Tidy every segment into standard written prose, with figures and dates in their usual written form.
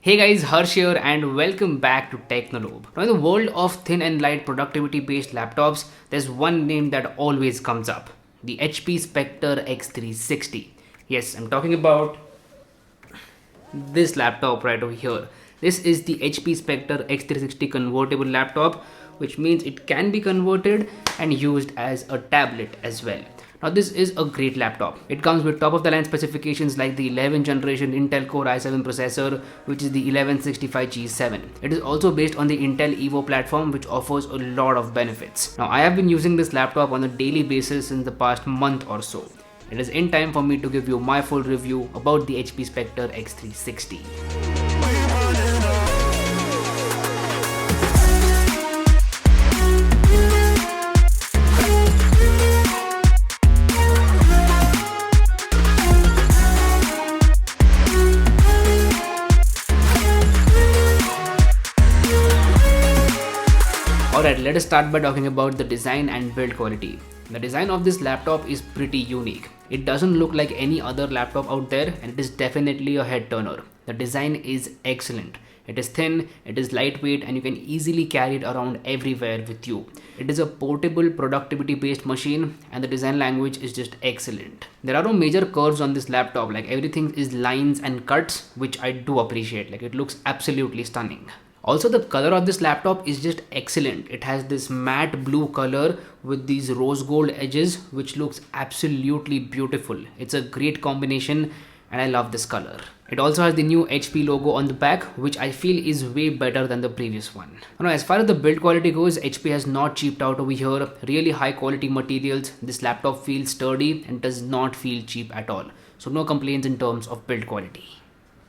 Hey guys, Harsh here and welcome back to Technolobe. Now in the world of thin and light productivity based laptops, there's one name that always comes up. The HP Spectre X360. Yes, I'm talking about this laptop right over here. This is the HP Spectre X360 convertible laptop, which means it can be converted and used as a tablet as well. Now this is a great laptop. It comes with top of the line specifications like the 11th generation Intel Core i7 processor, which is the 1165G7. It is also based on the Intel Evo platform, which offers a lot of benefits. Now I have been using this laptop on a daily basis since the past month or so. It is in time for me to give you my full review about the HP Spectre X360. Alright, let us start by talking about the design and build quality. The design of this laptop is pretty unique. It doesn't look like any other laptop out there and it is definitely a head turner. The design is excellent. It is thin, it is lightweight, and you can easily carry it around everywhere with you. It is a portable productivity based machine and the design language is just excellent. There are no major curves on this laptop, like everything is lines and cuts, which I do appreciate. Like it looks absolutely stunning. Also, the color of this laptop is just excellent. It has this matte blue color with these rose gold edges, which looks absolutely beautiful. It's a great combination and I love this color. It also has the new HP logo on the back, which I feel is way better than the previous one. Now, as far as the build quality goes, HP has not cheaped out over here. Really high quality materials. This laptop feels sturdy and does not feel cheap at all. So no complaints in terms of build quality.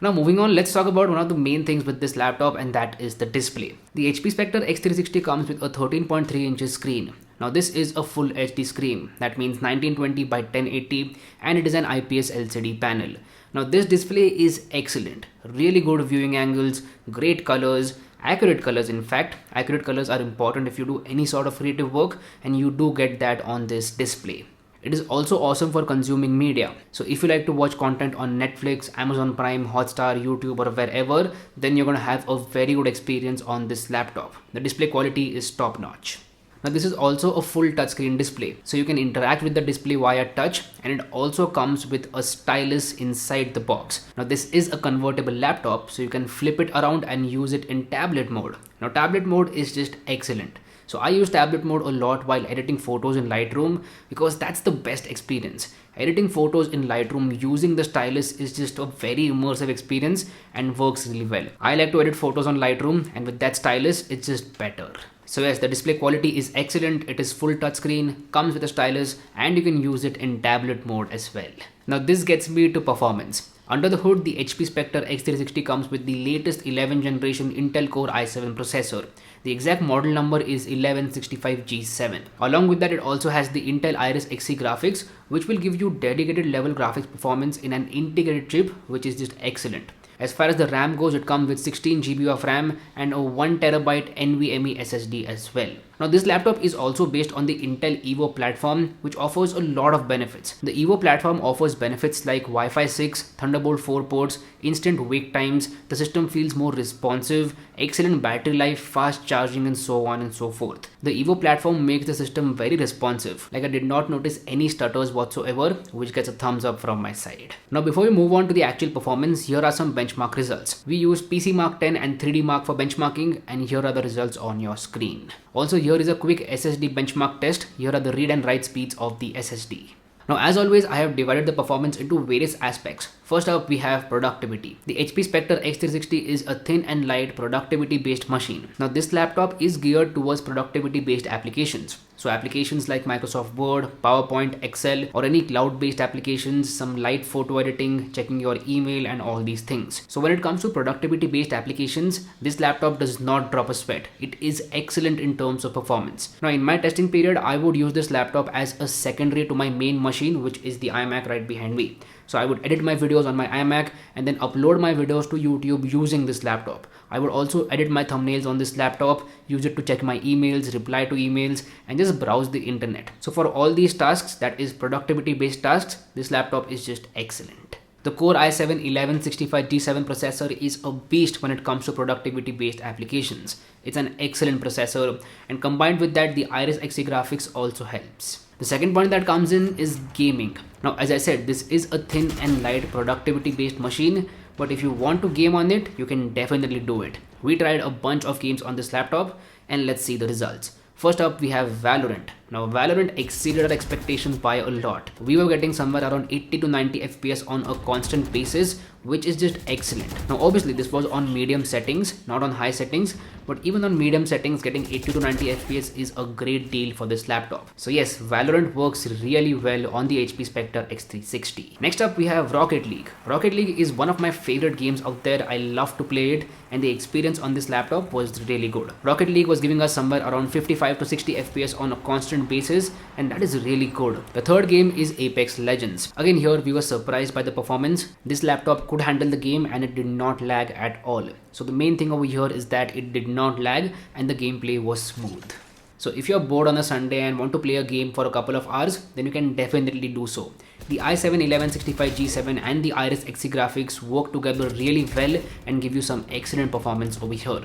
Now moving on, let's talk about one of the main things with this laptop, and that is the display. The HP Spectre X360 comes with a 13.3 inches screen. Now this is a full HD screen, that means 1920 by 1080, and it is an IPS LCD panel. Now this display is excellent, really good viewing angles, great colors, accurate colors. In fact, accurate colors are important if you do any sort of creative work, and you do get that on this display. It is also awesome for consuming media. So if you like to watch content on Netflix, Amazon Prime, Hotstar, YouTube, or wherever, then you're going to have a very good experience on this laptop. The display quality is top notch. Now this is also a full touchscreen display. So you can interact with the display via touch, and it also comes with a stylus inside the box. Now this is a convertible laptop, so you can flip it around and use it in tablet mode. Now tablet mode is just excellent. So I use tablet mode a lot while editing photos in Lightroom because that's the best experience. Editing photos in Lightroom using the stylus is just a very immersive experience and works really well. I like to edit photos on Lightroom, and with that stylus, it's just better. So yes, the display quality is excellent. It is full touchscreen, comes with a stylus, and you can use it in tablet mode as well. Now this gets me to performance. Under the hood, the HP Spectre X360 comes with the latest 11th generation Intel Core i7 processor. The exact model number is 1165G7. Along with that, it also has the Intel Iris Xe graphics, which will give you dedicated level graphics performance in an integrated chip, which is just excellent. As far as the RAM goes, it comes with 16 GB of RAM and a 1TB NVMe SSD as well. Now this laptop is also based on the Intel Evo platform, which offers a lot of benefits. The Evo platform offers benefits like Wi-Fi 6, Thunderbolt 4 ports, instant wake times, the system feels more responsive, excellent battery life, fast charging, and so on and so forth. The Evo platform makes the system very responsive. Like I did not notice any stutters whatsoever, which gets a thumbs up from my side. Now before we move on to the actual performance, here are some benchmark results. We use PC Mark 10 and 3D Mark for benchmarking, and here are the results on your screen. Also, here is a quick SSD benchmark test. Here are the read and write speeds of the SSD. Now as always, I have divided the performance into various aspects. First up, we have productivity. The HP Spectre X360 is a thin and light productivity based machine. Now this laptop is geared towards productivity based applications. So applications like Microsoft Word, PowerPoint, Excel, or any cloud-based applications, some light photo editing, checking your email, and all these things. So when it comes to productivity-based applications, this laptop does not drop a sweat. It is excellent in terms of performance. Now in my testing period, I would use this laptop as a secondary to my main machine, which is the iMac right behind me. So I would edit my videos on my iMac and then upload my videos to YouTube using this laptop. I would also edit my thumbnails on this laptop, use it to check my emails, reply to emails, and just browse the internet. So for all these tasks, that is productivity based tasks, this laptop is just excellent. The Core i7-1165G7 processor is a beast when it comes to productivity-based applications. It's an excellent processor, and combined with that, the Iris Xe graphics also helps. The second point that comes in is gaming. Now, as I said, this is a thin and light productivity-based machine, but if you want to game on it, you can definitely do it. We tried a bunch of games on this laptop, and let's see the results. First up, we have Valorant. Now, Valorant exceeded our expectations by a lot. We were getting somewhere around 80 to 90 FPS on a constant basis, which is just excellent. Now, obviously, this was on medium settings, not on high settings, but even on medium settings, getting 80 to 90 FPS is a great deal for this laptop. So yes, Valorant works really well on the HP Spectre X360. Next up, we have Rocket League. Rocket League is one of my favorite games out there. I love to play it, and the experience on this laptop was really good. Rocket League was giving us somewhere around 55 to 60 FPS on a constant basis, and that is really good. The third game is Apex Legends. Again, here we were surprised by the performance. This laptop could handle the game and it did not lag at all. So the main thing over here is that it did not lag and the gameplay was smooth. So if you're bored on a Sunday and want to play a game for a couple of hours, then you can definitely do so. The i7-1165G7 and the Iris Xe graphics work together really well and give you some excellent performance over here.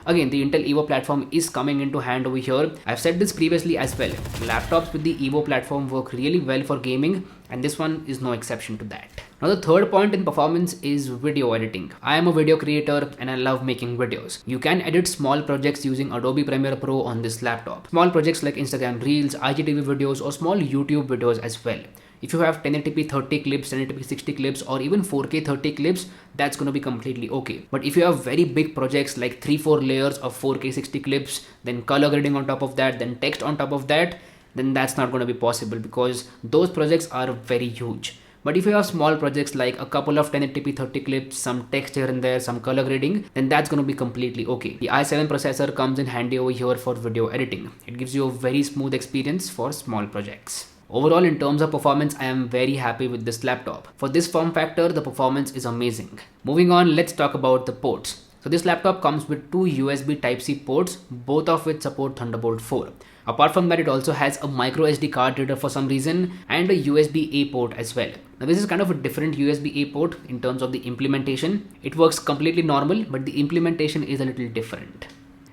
Again, the Intel Evo platform is coming into hand over here. I've said this previously as well. Laptops with the Evo platform work really well for gaming, and this one is no exception to that. Now, the third point in performance is video editing. I am a video creator and I love making videos. You can edit small projects using Adobe Premiere Pro on this laptop. Small projects like Instagram Reels, IGTV videos, or small YouTube videos as well. If you have 1080p 30 clips, 1080p 60 clips, or even 4K 30 clips, that's going to be completely okay. But if you have very big projects like 3-4 layers of 4K 60 clips, then color grading on top of that, then text on top of that, then that's not going to be possible because those projects are very huge. But if you have small projects like a couple of 1080p 30 clips, some text here and there, some color grading, then that's going to be completely okay. The i7 processor comes in handy over here for video editing. It gives you a very smooth experience for small projects. Overall, in terms of performance, I am very happy with this laptop. For this form factor, the performance is amazing. Moving on, let's talk about the ports. So this laptop comes with two USB Type-C ports, both of which support Thunderbolt 4. Apart from that, it also has a micro SD card reader for some reason and a USB-A port as well. Now this is kind of a different USB-A port in terms of the implementation. It works completely normal, but the implementation is a little different.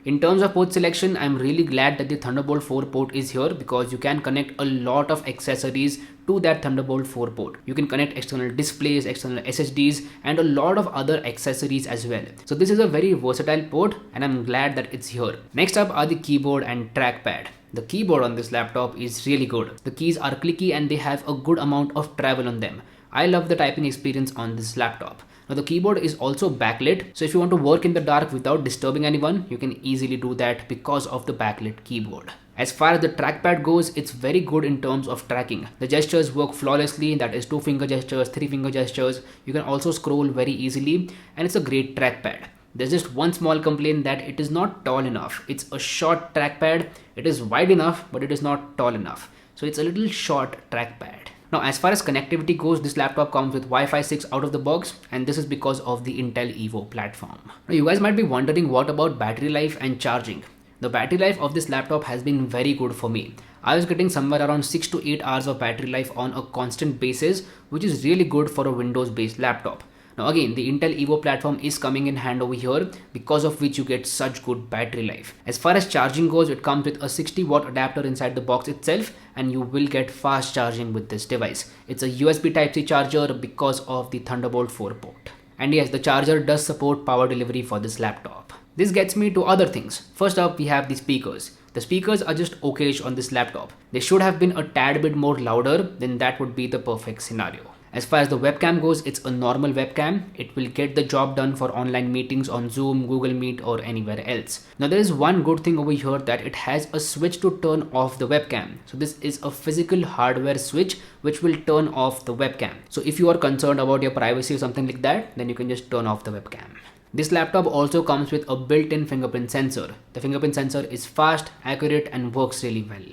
In terms of port selection, I'm really glad that the Thunderbolt 4 port is here because you can connect a lot of accessories to that Thunderbolt 4 port. You can connect external displays, external SSDs, and a lot of other accessories as well. So this is a very versatile port and I'm glad that it's here. Next up are the keyboard and trackpad. The keyboard on this laptop is really good. The keys are clicky and they have a good amount of travel on them. I love the typing experience on this laptop. Now the keyboard is also backlit, so if you want to work in the dark without disturbing anyone, you can easily do that because of the backlit keyboard. As far as the trackpad goes, it's very good in terms of tracking. The gestures work flawlessly, that is 2-finger gestures, 3-finger gestures. You can also scroll very easily and it's a great trackpad. There's just one small complaint that it is not tall enough. It's a short trackpad. It is wide enough, but it is not tall enough. So it's a little short trackpad. Now, as far as connectivity goes, this laptop comes with Wi-Fi 6 out of the box, and this is because of the Intel Evo platform. Now, you guys might be wondering what about battery life and charging. The battery life of this laptop has been very good for me. I was getting somewhere around 6 to 8 hours of battery life on a constant basis, which is really good for a Windows-based laptop. Now again, the Intel Evo platform is coming in hand over here, because of which you get such good battery life. As far as charging goes, it comes with a 60 watt adapter inside the box itself, and you will get fast charging with this device. It's a USB Type-C charger because of the Thunderbolt 4 port. And yes, the charger does support power delivery for this laptop. This gets me to other things. First up, we have the speakers. The speakers are just okayish on this laptop. They should have been a tad bit more louder, then that would be the perfect scenario. As far as the webcam goes, it's a normal webcam. It will get the job done for online meetings on Zoom, Google Meet, or anywhere else. Now there is one good thing over here, that it has a switch to turn off the webcam. So this is a physical hardware switch which will turn off the webcam. So if you are concerned about your privacy or something like that, then you can just turn off the webcam. This laptop also comes with a built-in fingerprint sensor. The fingerprint sensor is fast, accurate, and works really well.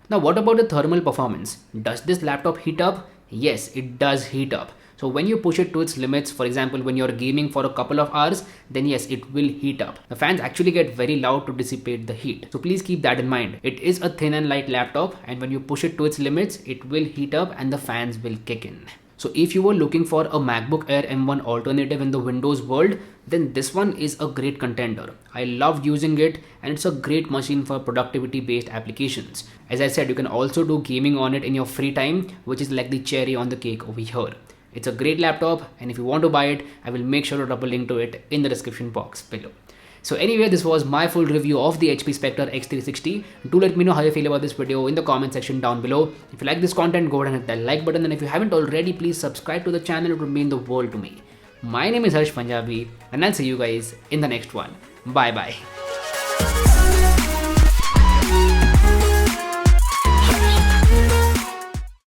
Now what about the thermal performance? Does this laptop heat up? Yes, it does heat up. So when you push it to its limits, for example, when you're gaming for a couple of hours, then yes, it will heat up. The fans actually get very loud to dissipate the heat. So please keep that in mind. It is a thin and light laptop, and when you push it to its limits, it will heat up and the fans will kick in. So if you were looking for a MacBook Air M1 alternative in the Windows world, then this one is a great contender. I loved using it and it's a great machine for productivity based applications. As I said, you can also do gaming on it in your free time, which is like the cherry on the cake over here. It's a great laptop, and if you want to buy it, I will make sure to drop a link to it in the description box below. So anyway, this was my full review of the HP Spectre X360. Do let me know how you feel about this video in the comment section down below. If you like this content, go ahead and hit that like button, and if you haven't already, please subscribe to the channel. It would mean the world to me. My name is Harsh Punjabi, and I'll see you guys in the next one. Bye bye.